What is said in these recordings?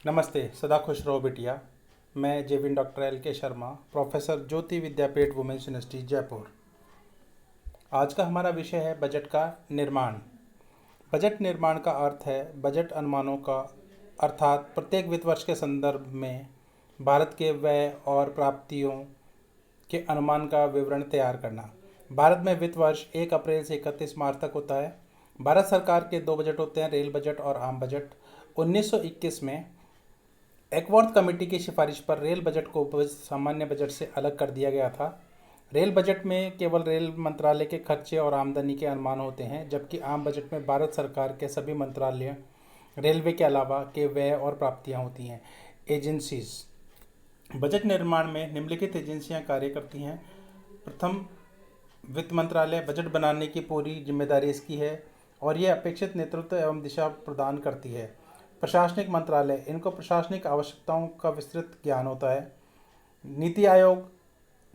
नमस्ते, सदा खुश रहो बिटिया। मैं जेविन डॉक्टर एल के शर्मा, प्रोफेसर ज्योति विद्यापीठ वुमेन्स यूनिवर्सिटी जयपुर। आज का हमारा विषय है बजट का निर्माण। बजट निर्माण का अर्थ है बजट अनुमानों का, अर्थात प्रत्येक वित्त वर्ष के संदर्भ में भारत के व्यय और प्राप्तियों के अनुमान का विवरण तैयार करना। भारत में वित्त वर्ष 1 अप्रैल से 31 मार्च तक होता है। भारत सरकार के दो बजट होते हैं, रेल बजट और आम बजट। 1921 में एकवर्थ कमेटी की सिफारिश पर रेल बजट को सामान्य बजट से अलग कर दिया गया था। रेल बजट में केवल रेल मंत्रालय के खर्चे और आमदनी के अनुमान होते हैं, जबकि आम बजट में भारत सरकार के सभी मंत्रालय, रेलवे के अलावा के व्यय और प्राप्तियां होती हैं। एजेंसीज बजट निर्माण में निम्नलिखित एजेंसियां कार्य करती हैं। प्रथम, वित्त मंत्रालय बजट बनाने की पूरी जिम्मेदारी इसकी है और यह अपेक्षित नेतृत्व एवं दिशा प्रदान करती है। प्रशासनिक मंत्रालय, इनको प्रशासनिक आवश्यकताओं का विस्तृत ज्ञान होता है। नीति आयोग,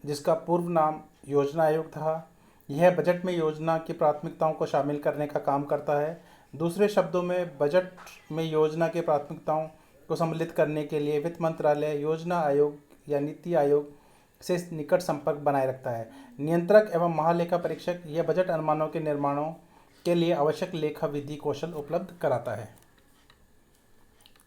जिसका पूर्व नाम योजना आयोग था, यह बजट में योजना की प्राथमिकताओं को शामिल करने का काम करता है। दूसरे शब्दों में, बजट में योजना की प्राथमिकताओं को सम्मिलित करने के लिए वित्त मंत्रालय योजना आयोग या नीति आयोग से निकट संपर्क बनाए रखता है। नियंत्रक एवं महालेखा परीक्षक, यह बजट अनुमानों के निर्माणों के लिए आवश्यक लेखा विधि कौशल उपलब्ध कराता है।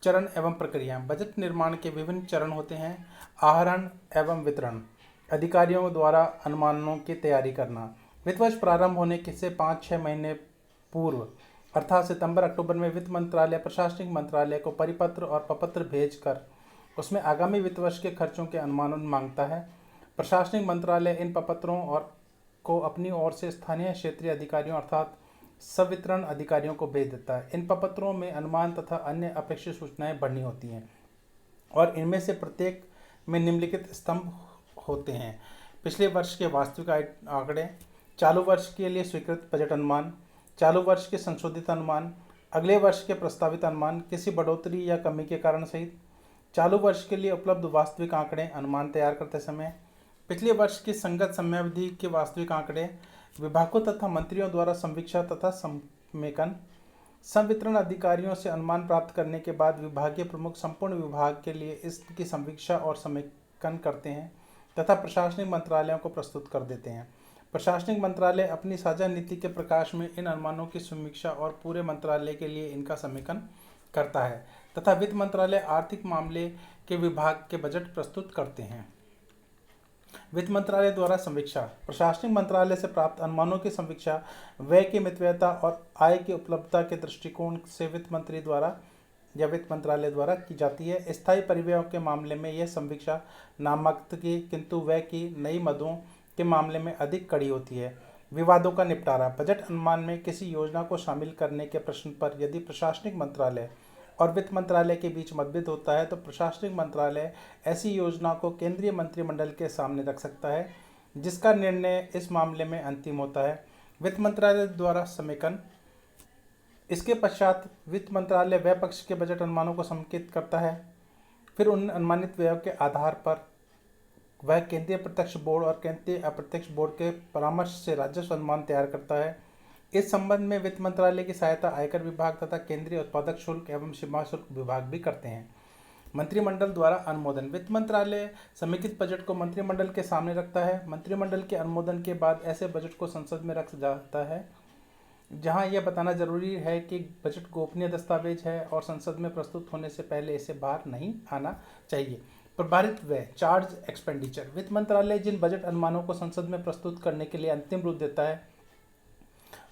चरण एवं प्रक्रिया। बजट निर्माण के विभिन्न चरण होते हैं। आहरण एवं वितरण, अधिकारियों द्वारा अनुमानों की तैयारी करना। वित्त वर्ष प्रारंभ होने के से 5-6 महीने पूर्व अर्थात सितंबर अक्टूबर में वित्त मंत्रालय प्रशासनिक मंत्रालय को परिपत्र और प्रपत्र भेजकर उसमें आगामी वित्त वर्ष के खर्चों के अनुमान मांगता है। प्रशासनिक मंत्रालय इन प्रपत्रों और को अपनी ओर से स्थानीय क्षेत्रीय अधिकारियों अर्थात संवितरण अधिकारियों को भेज देता है। इन प्रपत्रों में अनुमान तथा अन्य अपेक्षित सूचनाएं भरनी होती हैं और इनमें से प्रत्येक में निम्नलिखित स्तंभ होते हैं। पिछले वर्ष के वास्तविक आंकड़े, चालू वर्ष के लिए स्वीकृत बजट अनुमान, चालू वर्ष के संशोधित अनुमान, अगले वर्ष के प्रस्तावित अनुमान किसी बढ़ोतरी या कमी के कारण सहित, चालू वर्ष के लिए उपलब्ध वास्तविक आंकड़े अनुमान तैयार करते समय, पिछले वर्ष की संगत समयावधि के वास्तविक आंकड़े, विभागों तथा मंत्रियों द्वारा समीक्षा तथा समेकन, संवितरण अधिकारियों से अनुमान प्राप्त करने के बाद विभागीय प्रमुख संपूर्ण विभाग के लिए इसकी समीक्षा और समेकन करते हैं तथा प्रशासनिक मंत्रालयों को प्रस्तुत कर देते हैं। प्रशासनिक मंत्रालय अपनी साझा नीति के प्रकाश में इन अनुमानों की समीक्षा और पूरे मंत्रालय के लिए इनका समेकन करता है तथा वित्त मंत्रालय आर्थिक मामले के विभाग के बजट प्रस्तुत करते हैं। वित्त मंत्रालय द्वारा समीक्षा। प्रशासनिक मंत्रालय से प्राप्त अनुमानों की समीक्षा व्यय की मितव्ययता और आय की उपलब्धता के दृष्टिकोण से वित्त मंत्री द्वारा या वित्त मंत्रालय द्वारा की जाती है। स्थायी परिव्ययों के मामले में यह समीक्षा नामांकित की, किंतु व्यय की नई मदों के मामले में अधिक कड़ी होती है। विवादों का निपटारा। बजट अनुमान में किसी योजना को शामिल करने के प्रश्न पर यदि प्रशासनिक मंत्रालय और वित्त मंत्रालय के बीच मतभेद होता है तो प्रशासनिक मंत्रालय ऐसी योजना को केंद्रीय मंत्रिमंडल के सामने रख सकता है, जिसका निर्णय इस मामले में अंतिम होता है। वित्त मंत्रालय द्वारा समेकन। इसके पश्चात वित्त मंत्रालय व्यय पक्ष के बजट अनुमानों को समेकित करता है। फिर उन अनुमानित व्ययों के आधार पर वह केंद्रीय प्रत्यक्ष बोर्ड और केंद्रीय अप्रत्यक्ष बोर्ड के परामर्श से राजस्व अनुमान तैयार करता है। इस संबंध में वित्त मंत्रालय की सहायता आयकर विभाग तथा केंद्रीय उत्पादक शुल्क एवं सीमा शुल्क विभाग भी करते हैं। मंत्रिमंडल द्वारा अनुमोदन। वित्त मंत्रालय समेकित बजट को मंत्रिमंडल के सामने रखता है। मंत्रिमंडल के अनुमोदन के बाद ऐसे बजट को संसद में रखा जाता है, जहां यह बताना जरूरी है कि बजट गोपनीय दस्तावेज है और संसद में प्रस्तुत होने से पहले इसे बाहर नहीं आना चाहिए। प्रभारित व्यय, चार्ज एक्सपेंडिचर। वित्त मंत्रालय जिन बजट अनुमानों को संसद में प्रस्तुत करने के लिए अंतिम रूप देता है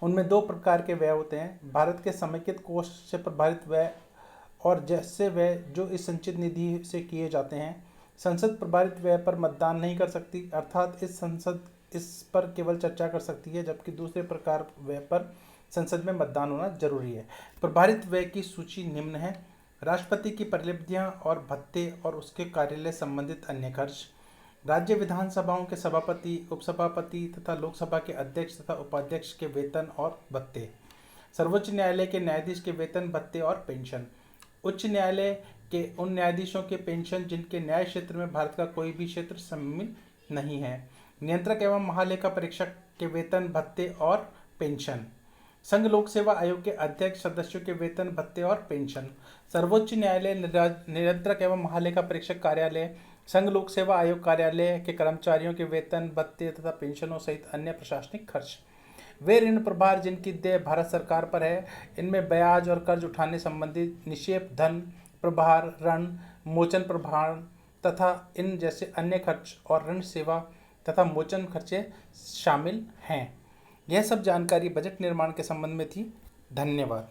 उनमें दो प्रकार के व्यय होते हैं। भारत के समेकित कोष से प्रभारित व्यय और जैसे व्यय जो इस संचित निधि से किए जाते हैं। संसद प्रभारित व्यय पर मतदान नहीं कर सकती, अर्थात संसद इस पर केवल चर्चा कर सकती है, जबकि दूसरे प्रकार व्यय पर संसद में मतदान होना जरूरी है। प्रभारित व्यय की सूची निम्न है। राष्ट्रपति की परिलब्धियां और भत्ते और उसके कार्यालय संबंधित अन्य खर्च, राज्य विधानसभाओं के सभापति, उपसभापति तथा लोकसभा के अध्यक्ष तथा उपाध्यक्ष के वेतन और भत्ते, सर्वोच्च न्यायालय के न्यायाधीश के वेतन, भत्ते और पेंशन, उच्च न्यायालय के उन न्यायाधीशों के पेंशन जिनके न्याय क्षेत्र में भारत का कोई भी क्षेत्र सम्मिलित नहीं है, नियंत्रक एवं महालेखा परीक्षक के वेतन, भत्ते और पेंशन, संघ लोक सेवा आयोग के अध्यक्ष सदस्यों के वेतन भत्ते और पेंशन, सर्वोच्च न्यायालय नियंत्रक एवं महालेखा परीक्षक कार्यालय, संघ लोक सेवा आयोग कार्यालय के कर्मचारियों के वेतन भत्ते तथा पेंशनों सहित अन्य प्रशासनिक खर्च। वे ऋण प्रभार जिनकी देय भारत सरकार पर है, इनमें ब्याज और कर्ज उठाने संबंधी निक्षेप धन प्रभार, ऋण मोचन प्रभार तथा इन जैसे अन्य खर्च और ऋण सेवा तथा मोचन खर्चे शामिल हैं। यह सब जानकारी बजट निर्माण के संबंध में थी। धन्यवाद।